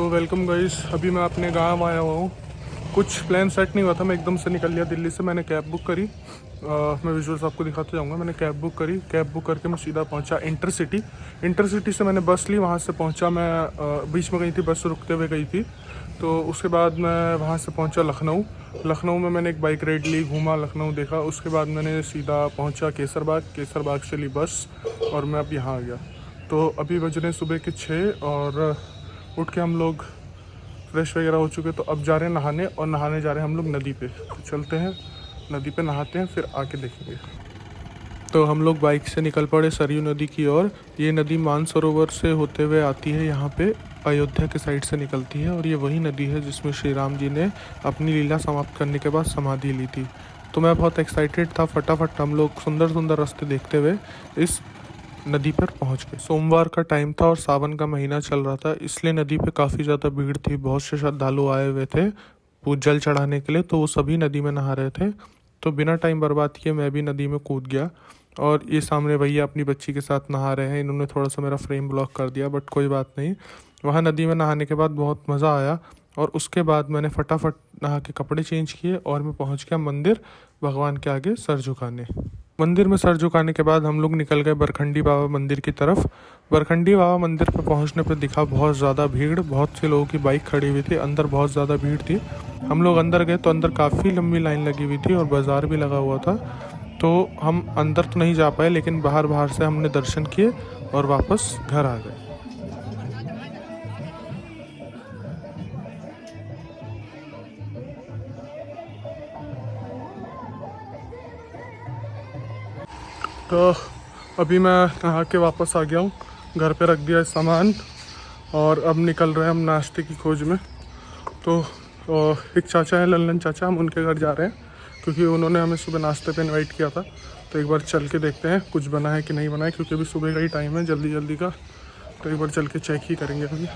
Welcome guys. अभी मैं अपने गांव आया हुआ हूँ। कुछ प्लान सेट नहीं हुआ था, मैं एकदम से निकल लिया दिल्ली से। मैंने कैब बुक करी, मैं विजुअल्स आपको दिखाते जाऊँगा। मैंने कैब बुक करी, कैब बुक करके मैं सीधा पहुँचा इंटरसिटी से मैंने बस ली, वहाँ से पहुँचा मैं। बीच में गई थी बस, रुकते हुए गई थी। तो उसके बाद मैं वहाँ से पहुँचा लखनऊ में मैंने एक बाइक राइड ली, घूमा, लखनऊ देखा। उसके बाद मैंने सीधा पहुँचा केसर बाग से ली बस और मैं अब यहाँ आ गया। तो अभी बज रहे हैं सुबह के 6 और उठ के हम लोग फ्रेश वगैरह हो चुके, तो अब जा रहे हैं नहाने, और नहाने जा रहे हैं हम लोग नदी पे। तो चलते हैं नदी पे, नहाते हैं, फिर आके देखेंगे। तो हम लोग बाइक से निकल पड़े सरयू नदी की ओर। ये नदी मानसरोवर से होते हुए आती है, यहाँ पे अयोध्या के साइड से निकलती है, और ये वही नदी है जिसमें श्री राम जी ने अपनी लीला समाप्त करने के बाद समाधि ली थी। तो मैं बहुत एक्साइटेड था। फटाफट हम लोग सुंदर सुंदर रास्ते देखते हुए इस नदी पर पहुंच गए। सोमवार का टाइम था और सावन का महीना चल रहा था, इसलिए नदी पे काफ़ी ज़्यादा भीड़ थी। बहुत से श्रद्धालु आए हुए थे वो जल चढ़ाने के लिए, तो वो सभी नदी में नहा रहे थे। तो बिना टाइम बर्बाद किए मैं भी नदी में कूद गया, और ये सामने भैया अपनी बच्ची के साथ नहा रहे हैं। इन्होंने थोड़ा सा मेरा फ्रेम ब्लॉक कर दिया, बट कोई बात नहीं। वहाँ नदी में नहाने के बाद बहुत मज़ा आया, और उसके बाद मैंने फटाफट नहा के कपड़े चेंज किए और मैं पहुँच गया मंदिर, भगवान के आगे सर झुकाने। मंदिर में सर झुकाने के बाद हम लोग निकल गए बरखंडी बाबा मंदिर की तरफ। बरखंडी बाबा मंदिर पर पहुंचने पर दिखा बहुत ज़्यादा भीड़, बहुत से लोगों की बाइक खड़ी हुई थी, अंदर बहुत ज़्यादा भीड़ थी। हम लोग अंदर गए तो अंदर काफ़ी लंबी लाइन लगी हुई थी और बाज़ार भी लगा हुआ था। तो हम अंदर तो नहीं जा पाए, लेकिन बाहर से हमने दर्शन किए और वापस घर आ गए। तो अभी मैं नहा के वापस आ गया हूँ, घर पे रख दिया सामान, और अब निकल रहे हैं हम नाश्ते की खोज में। तो एक चाचा है, लल्लन चाचा, हम उनके घर जा रहे हैं क्योंकि उन्होंने हमें सुबह नाश्ते पे इनवाइट किया था। तो एक बार चल के देखते हैं कुछ बना है कि नहीं बना है, क्योंकि अभी सुबह का ही टाइम है, जल्दी का। तो एक बार चल के चेक ही करेंगे अभी।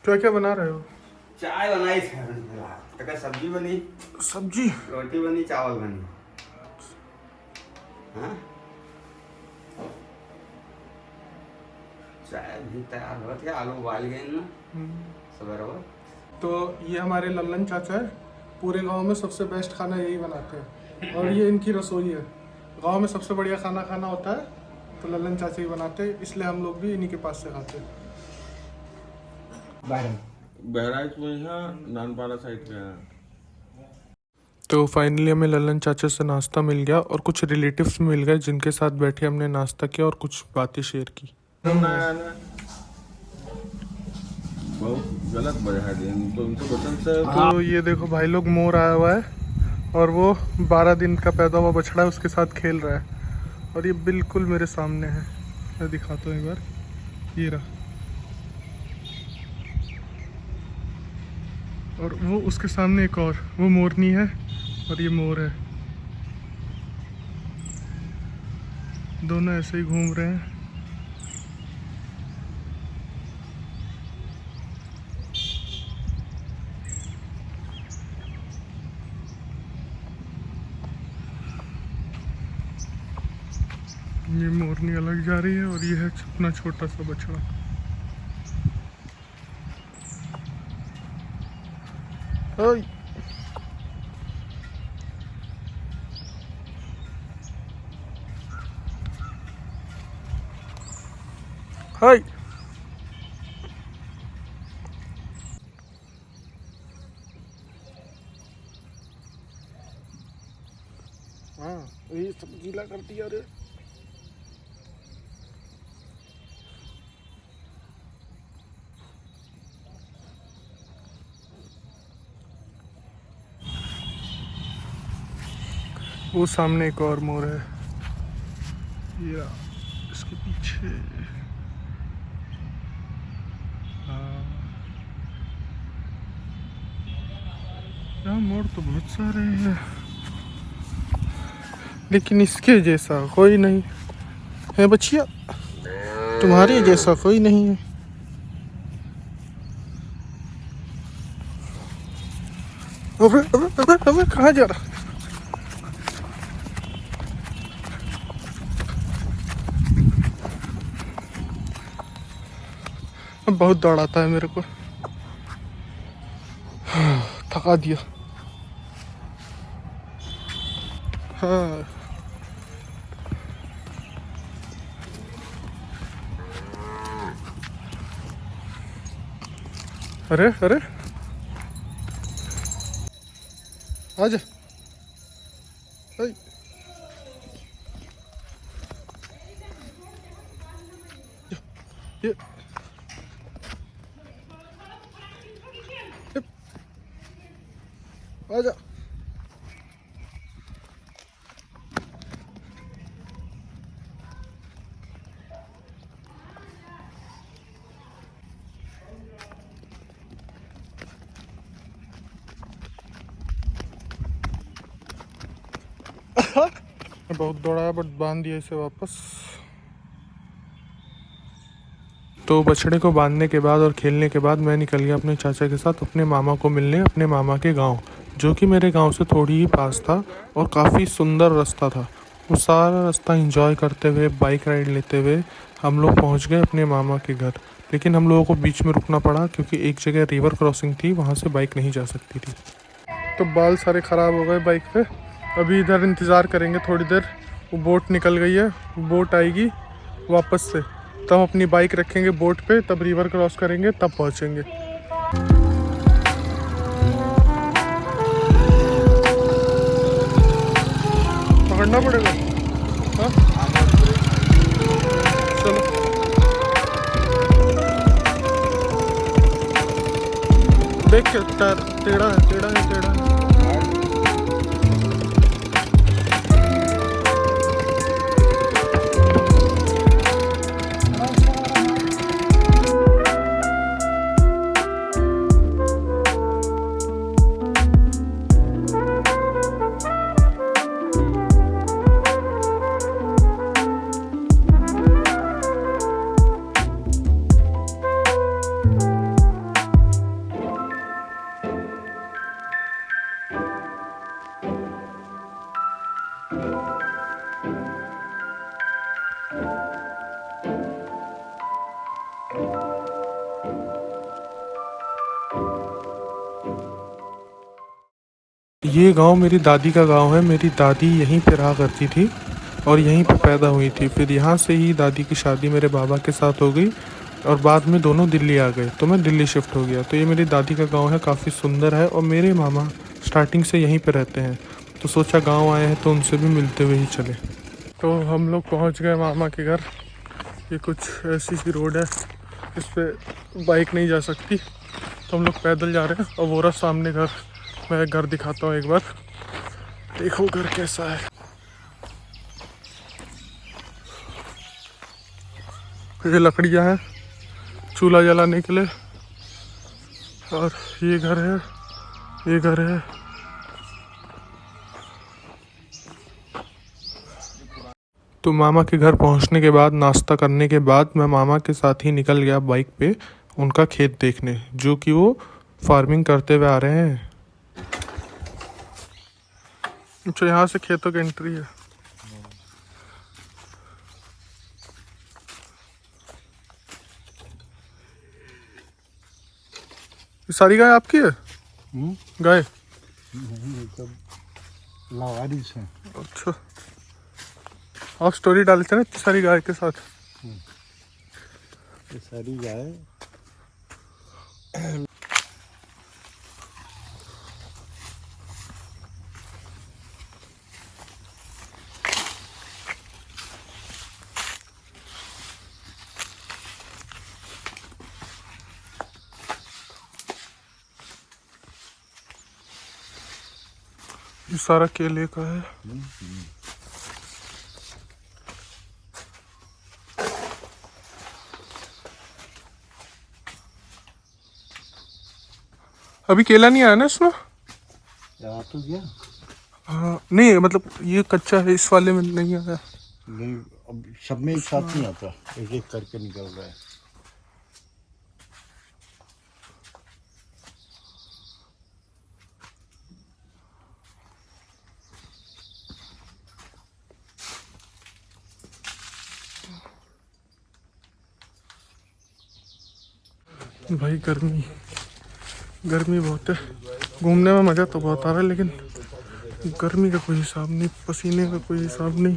क्या क्या बना रहे हो? चाय बनाई, तक सब्जी बनी, सब्जी, रोटी बनी, चावल बनी। हाँ, चाय भी तैयार हो गया, आलू उबाल गए ना सवेरे। तो ये हमारे लल्लन चाचा है, पूरे गांव में सबसे बेस्ट खाना यही बनाते हैं, और ये इनकी रसोई है। गांव में सबसे बढ़िया खाना खाना होता है तो लल्लन चाचा ही बनाते हैं, इसलिए हम लोग भी इन्हीं के पास से खाते हैं। बहराइच में यहाँ नानपाड़ा साइड पे है। तो फाइनली हमें लल्लन चाचा से नाश्ता मिल गया, और कुछ रिलेटिव्स मिल गए जिनके साथ बैठे हमने नाश्ता किया और कुछ बातें शेयर की। बहुत गलत बढ़ा दिए तो उनसे बचन से। तो ये देखो भाई लोग, मोर आया हुआ है और वो 12 दिन का पैदा हुआ बछड़ा है, उसके साथ खेल रहा है, और ये बिल्कुल मेरे सामने है। मैं दिखाता हूँ एक बार, ये रहा, और वो उसके सामने एक और, वो मोरनी है और ये मोर है। दोनों ऐसे ही घूम रहे हैं। ये मोरनी अलग जा रही है और ये है अपना छोटा सा बछड़ा। ओए हाय, हाँ ये सब गीला कर दिया रे। वो सामने एक और मोर है, ये इसके पीछे। हाँ, यहाँ मोर तो बहुत सारे हैं, लेकिन इसके जैसा कोई नहीं है बच्चिया, तुम्हारे जैसा कोई नहीं है। अबे अबे अबे अबे कहाँ जा रहा? बहुत दौड़ाता है मेरे को, थका दिया। हाँ अरे अरे आजा। ये आजा। बहुत दौड़ाया बट बांध दिया इसे वापस। तो बछड़े को बांधने के बाद और खेलने के बाद मैं निकल गया अपने चाचा के साथ अपने मामा को मिलने, अपने मामा के गांव, जो कि मेरे गांव से थोड़ी ही पास था और काफ़ी सुंदर रास्ता था। वो सारा रास्ता एंजॉय करते हुए, बाइक राइड लेते हुए हम लोग पहुंच गए अपने मामा के घर। लेकिन हम लोगों को बीच में रुकना पड़ा क्योंकि एक जगह रिवर क्रॉसिंग थी, वहाँ से बाइक नहीं जा सकती थी। तो बाल सारे ख़राब हो गए बाइक पे। अभी इधर इंतज़ार करेंगे थोड़ी देर। वो बोट निकल गई है, बोट आएगी वापस से, तब अपनी बाइक रखेंगे बोट पे, तब रिवर क्रॉस करेंगे, तब पहुंचेंगे। पकड़ना पड़ेगा। हाँ चलो। देख के टायर टेढ़ा है, टेढ़ा है, टेढ़ा है। ये गांव मेरी दादी का गांव है। मेरी दादी यहीं पे रहा करती थी और यहीं पे पैदा हुई थी। फिर यहाँ से ही दादी की शादी मेरे बाबा के साथ हो गई और बाद में दोनों दिल्ली आ गए, तो मैं दिल्ली शिफ्ट हो गया। तो ये मेरी दादी का गांव है, काफ़ी सुंदर है और मेरे मामा स्टार्टिंग से यहीं पे रहते हैं, तो सोचा गांव आए हैं तो उनसे भी मिलते हुए ही चले। तो हम लोग पहुँच गए मामा के घर। ये कुछ ऐसी सी रोड है, इस पर बाइक नहीं जा सकती, तो हम लोग पैदल जा रहे हैं। और वो रहा सामने घर। मैं घर दिखाता हूँ एक बार, देखो घर कैसा है। ये लकड़ियाँ हैं चूल्हा जलाने के लिए, और ये घर है, ये घर है। तो मामा के घर पहुंचने के बाद, नाश्ता करने के बाद, मैं मामा के साथ ही निकल गया बाइक पे उनका खेत देखने, जो कि वो फार्मिंग करते हुए आ रहे हैं। अच्छा, यहाँ से खेतों की एंट्री है। ये सारी गाय आपकी है? गाय लावारिस है। अच्छा, आप स्टोरी डालते हैं ना इतनी सारी गाय के साथ। ये सारी गाय ये सारा केले का है। अभी केला नहीं आया ना इसमें? यहाँ तो गया हाँ नहीं, मतलब ये कच्चा है, इस वाले में नहीं आया। नहीं, अब सब में एक साथ नहीं आता, एक एक करके निकल रहा है। भाई गर्मी गर्मी बहुत है। घूमने में मज़ा तो बहुत आ रहा है, लेकिन गर्मी का कोई हिसाब नहीं, पसीने का कोई हिसाब नहीं।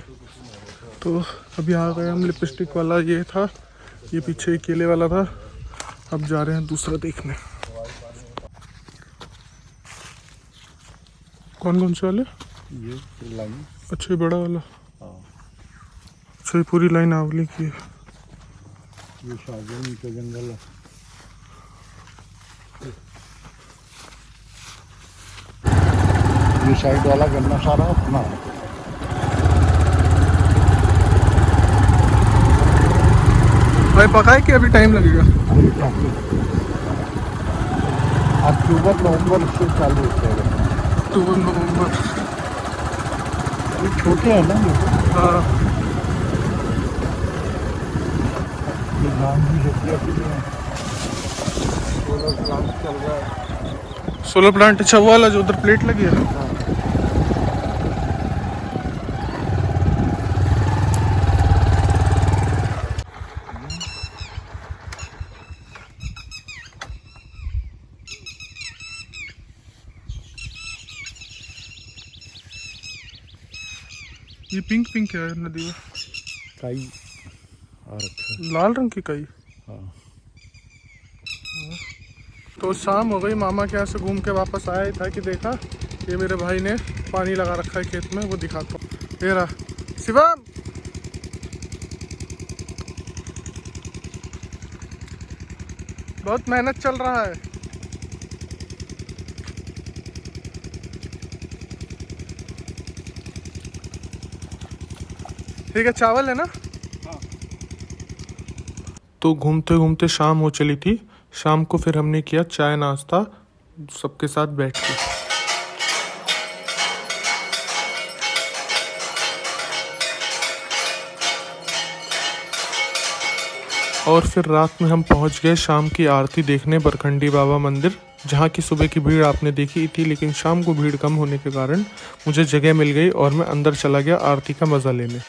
तो अभी आ गए हम, लिपस्टिक वाला ये था, ये पीछे केले वाला था। अब जा रहे हैं दूसरा देखने। कौन कौन से वाले? ये लाइन। अच्छा ये बड़ा वाला। हाँ, अच्छा ये पूरी लाइन आवली की है। ये शाहजहां का जंगल है। ये साइड वाला गन्ना सारा अपना है। भाई पकाए कि अभी टाइम लगेगा? अक्टूबर नवंबर से चालू होते हैं। अक्टूबर नवंबर। ये छोटे हैं ना ये। हाँ ये धान की खेती के लिए सोलर प्लांट चल रहा है। Solar plant. अच्छा वो वाला जो उधर प्लेट लगी है। ये पिंक पिंक क्या है नदी में? काई आ रखा है। लाल रंग की काई। हाँ। तो शाम हो गई, मामा के यहाँ से घूम के वापस आया ही था कि देखा ये मेरे भाई ने पानी लगा रखा है खेत में, वो दिखाता हूँ। ये रहा शिवम। बहुत मेहनत चल रहा है। ठीक है, चावल है ना? तो घूमते घूमते शाम हो चली थी। शाम को फिर हमने किया चाय नाश्ता सबके साथ बैठ के। और फिर रात में हम पहुंच गए शाम की आरती देखने बरखंडी बाबा मंदिर, जहां की सुबह की भीड़ आपने देखी थी, लेकिन शाम को भीड़ कम होने के कारण मुझे जगह मिल गई और मैं अंदर चला गया आरती का मज़ा लेने।